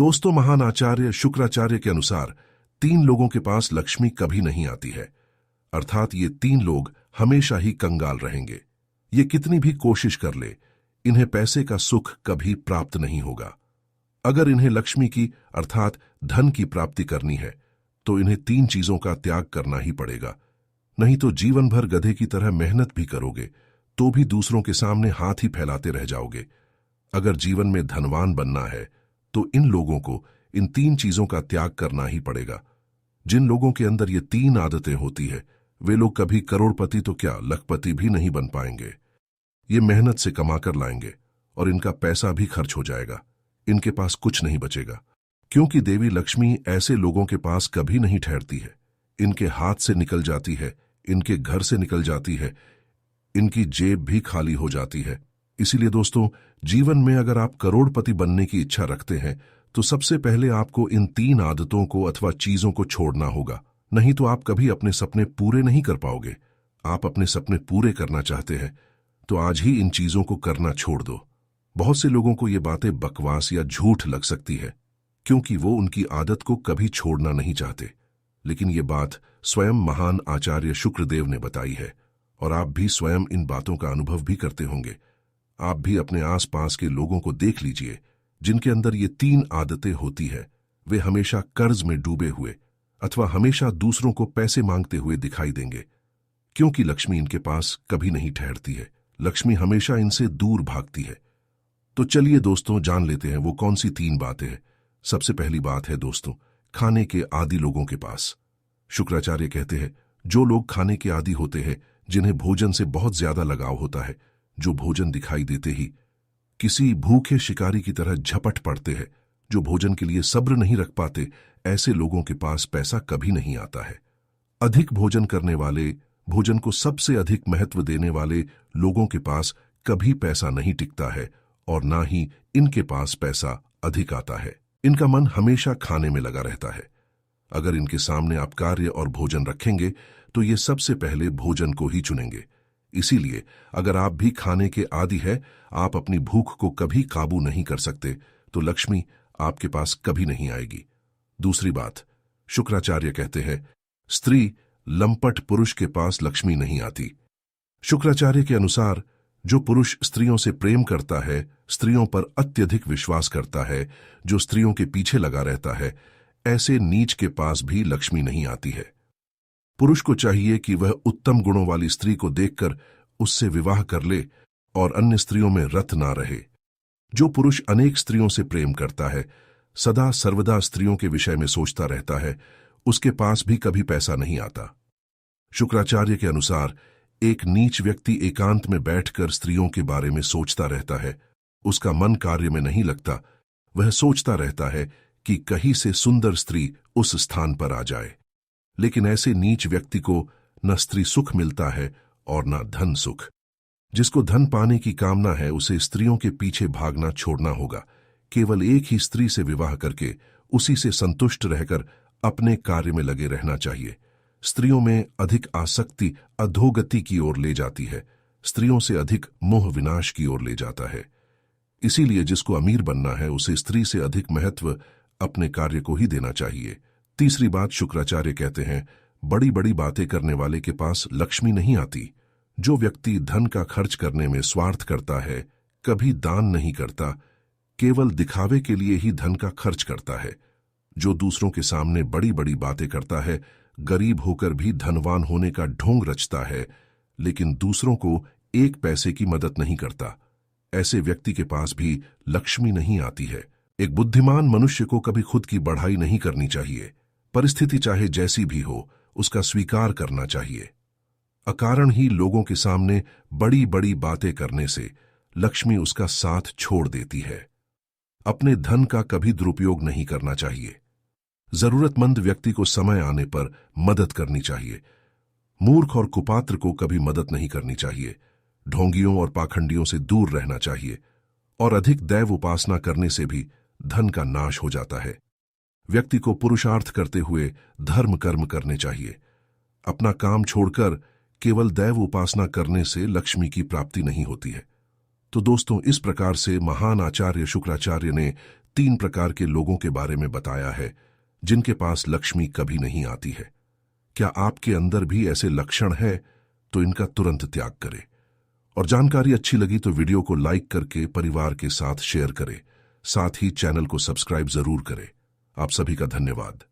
दोस्तों, महान आचार्य शुक्राचार्य के अनुसार 3 लोगों के पास लक्ष्मी कभी नहीं आती है, अर्थात ये 3 लोग हमेशा ही कंगाल रहेंगे। ये कितनी भी कोशिश कर ले, इन्हें पैसे का सुख कभी प्राप्त नहीं होगा। अगर इन्हें लक्ष्मी की अर्थात धन की प्राप्ति करनी है तो इन्हें 3 चीजों का त्याग करना ही पड़ेगा। नहीं तो जीवन भर गधे की तरह मेहनत भी करोगे तो भी दूसरों के सामने हाथ ही फैलाते रह जाओगे। अगर जीवन में धनवान बनना है तो इन लोगों को इन 3 चीजों का त्याग करना ही पड़ेगा। जिन लोगों के अंदर ये 3 आदतें होती है वे लोग कभी करोड़पति तो क्या लखपति भी नहीं बन पाएंगे। ये मेहनत से कमाकर लाएंगे और इनका पैसा भी खर्च हो जाएगा, इनके पास कुछ नहीं बचेगा, क्योंकि देवी लक्ष्मी ऐसे लोगों के पास कभी नहीं ठहरती है। इनके हाथ से निकल जाती है, इनके घर से निकल जाती है, इनकी जेब भी खाली हो जाती है। इसीलिए दोस्तों, जीवन में अगर आप करोड़पति बनने की इच्छा रखते हैं तो सबसे पहले आपको इन 3 आदतों को अथवा चीजों को छोड़ना होगा, नहीं तो आप कभी अपने सपने पूरे नहीं कर पाओगे। आप अपने सपने पूरे करना चाहते हैं तो आज ही इन चीजों को करना छोड़ दो। बहुत से लोगों को ये बातें बकवास या झूठ लग सकती है क्योंकि वो उनकी आदत को कभी छोड़ना नहीं चाहते, लेकिन ये बात स्वयं महान आचार्य शुक्रदेव ने बताई है और आप भी स्वयं इन बातों का अनुभव भी करते होंगे। आप भी अपने आसपास के लोगों को देख लीजिए जिनके अंदर ये 3 आदतें होती है। वे हमेशा कर्ज में डूबे हुए अथवा हमेशा दूसरों को पैसे मांगते हुए दिखाई देंगे, क्योंकि लक्ष्मी इनके पास कभी नहीं ठहरती है। लक्ष्मी हमेशा इनसे दूर भागती है। तो चलिए दोस्तों, जान लेते हैं वो कौन सी 3 बातें हैं। सबसे पहली बात है दोस्तों, खाने के आदी लोगों के पास। शुक्राचार्य कहते हैं जो लोग खाने के आदी होते हैं, जिन्हें भोजन से बहुत ज्यादा लगाव होता है, जो भोजन दिखाई देते ही किसी भूखे शिकारी की तरह झपट पड़ते हैं, जो भोजन के लिए सब्र नहीं रख पाते, ऐसे लोगों के पास पैसा कभी नहीं आता है। अधिक भोजन करने वाले, भोजन को सबसे अधिक महत्व देने वाले लोगों के पास कभी पैसा नहीं टिकता है और ना ही इनके पास पैसा अधिक आता है। इनका मन हमेशा खाने में लगा रहता है। अगर इनके सामने आप कार्य और भोजन रखेंगे तो ये सबसे पहले भोजन को ही चुनेंगे। इसीलिए अगर आप भी खाने के आदी है, आप अपनी भूख को कभी काबू नहीं कर सकते, तो लक्ष्मी आपके पास कभी नहीं आएगी। दूसरी बात, शुक्राचार्य कहते हैं स्त्री लंपट पुरुष के पास लक्ष्मी नहीं आती। शुक्राचार्य के अनुसार जो पुरुष स्त्रियों से प्रेम करता है, स्त्रियों पर अत्यधिक विश्वास करता है, जो स्त्रियों के पीछे लगा रहता है, ऐसे नीच के पास भी लक्ष्मी नहीं आती है। पुरुष को चाहिए कि वह उत्तम गुणों वाली स्त्री को देखकर उससे विवाह कर ले और अन्य स्त्रियों में रत ना रहे। जो पुरुष अनेक स्त्रियों से प्रेम करता है, सदा सर्वदा स्त्रियों के विषय में सोचता रहता है, उसके पास भी कभी पैसा नहीं आता। शुक्राचार्य के अनुसार एक नीच व्यक्ति एकांत में बैठकर स्त्रियों के बारे में सोचता रहता है, उसका मन कार्य में नहीं लगता, वह सोचता रहता है कि कहीं से सुंदर स्त्री उस स्थान पर आ जाए। लेकिन ऐसे नीच व्यक्ति को न स्त्री सुख मिलता है और न धन सुख। जिसको धन पाने की कामना है उसे स्त्रियों के पीछे भागना छोड़ना होगा। केवल एक ही स्त्री से विवाह करके उसी से संतुष्ट रहकर अपने कार्य में लगे रहना चाहिए। स्त्रियों में अधिक आसक्ति अधोगति की ओर ले जाती है, स्त्रियों से अधिक मोह विनाश की ओर ले जाता है। इसीलिए जिसको अमीर बनना है उसे स्त्री से अधिक महत्व अपने कार्य को ही देना चाहिए। तीसरी बात, शुक्राचार्य कहते हैं बड़ी बड़ी बातें करने वाले के पास लक्ष्मी नहीं आती। जो व्यक्ति धन का खर्च करने में स्वार्थ करता है, कभी दान नहीं करता, केवल दिखावे के लिए ही धन का खर्च करता है, जो दूसरों के सामने बड़ी बड़ी बातें करता है, गरीब होकर भी धनवान होने का ढोंग रचता है, लेकिन दूसरों को 1 पैसे की मदद नहीं करता, ऐसे व्यक्ति के पास भी लक्ष्मी नहीं आती है। एक बुद्धिमान मनुष्य को कभी खुद की बढ़ाई नहीं करनी चाहिए। परिस्थिति चाहे जैसी भी हो, उसका स्वीकार करना चाहिए। अकारण ही लोगों के सामने बड़ी बड़ी बातें करने से लक्ष्मी उसका साथ छोड़ देती है। अपने धन का कभी दुरुपयोग नहीं करना चाहिए। जरूरतमंद व्यक्ति को समय आने पर मदद करनी चाहिए। मूर्ख और कुपात्र को कभी मदद नहीं करनी चाहिए। ढोंगियों और पाखंडियों से दूर रहना चाहिए और अधिक दैव उपासना करने से भी धन का नाश हो जाता है। व्यक्ति को पुरुषार्थ करते हुए धर्म कर्म करने चाहिए। अपना काम छोड़कर केवल दैव उपासना करने से लक्ष्मी की प्राप्ति नहीं होती है। तो दोस्तों, इस प्रकार से महान आचार्य शुक्राचार्य ने 3 प्रकार के लोगों के बारे में बताया है जिनके पास लक्ष्मी कभी नहीं आती है। क्या आपके अंदर भी ऐसे लक्षण है तो इनका तुरंत त्याग करें। और जानकारी अच्छी लगी तो वीडियो को लाइक करके परिवार के साथ शेयर करें। साथ ही चैनल को सब्सक्राइब जरूर करें। आप सभी का धन्यवाद।